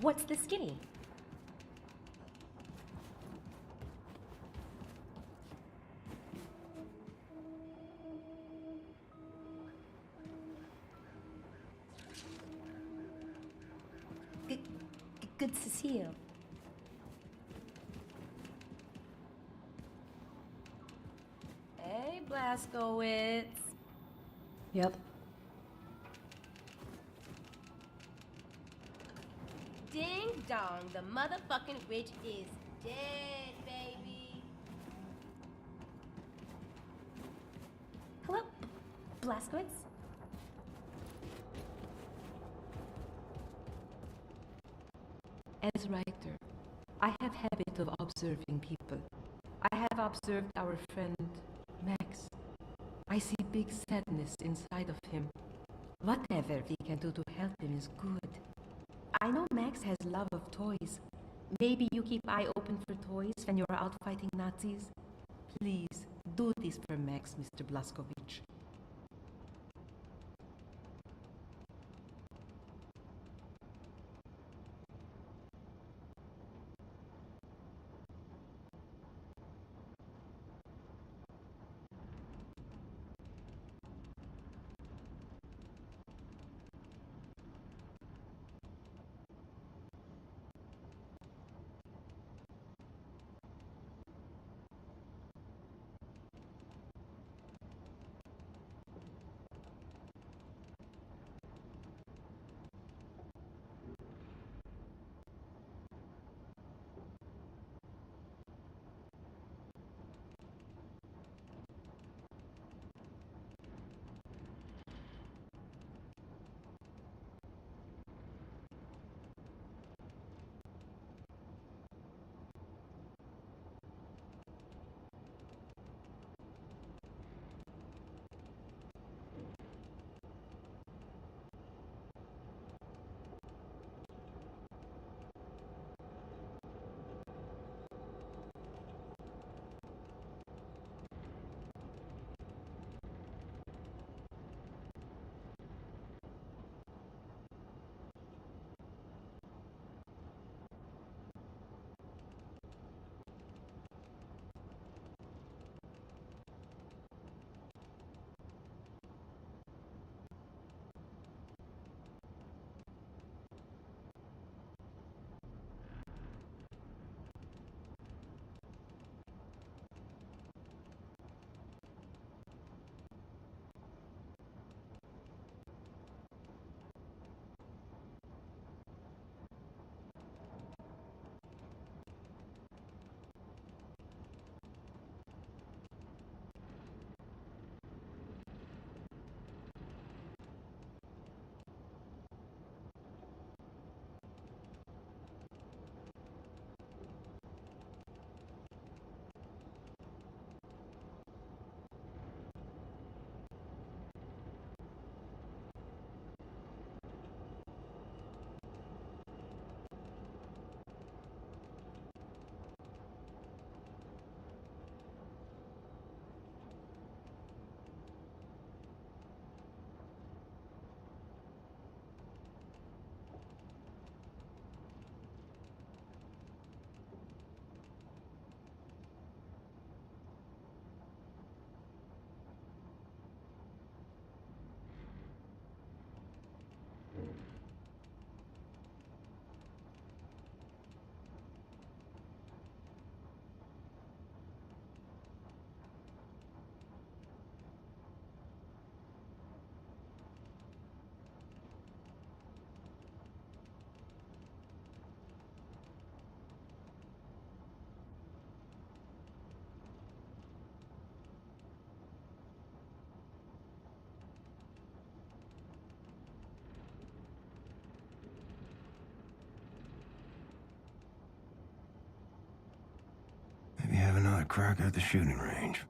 What's the skinny? Good to see you. Hey, Blaskowitz. Yep. Ding dong, the motherfucking witch is dead, baby. Hello, Blaskowitz. As writer, I have habit of observing people. I have observed our friend Max. I see big sadness inside of him. Whatever we can do to help him is good. I know Max has love of toys. Maybe you keep eye open for toys when you're out fighting Nazis? Please, do this for Max, Mr. Blaskowitz. Maybe have another crack at the shooting range.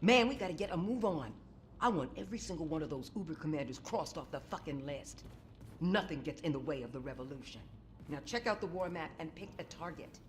Man, we gotta get a move on. I want every single one of those Uber commanders crossed off the fucking list. Nothing gets in the way of the revolution. Now check out the war map and pick a target.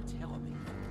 Terrorwelle.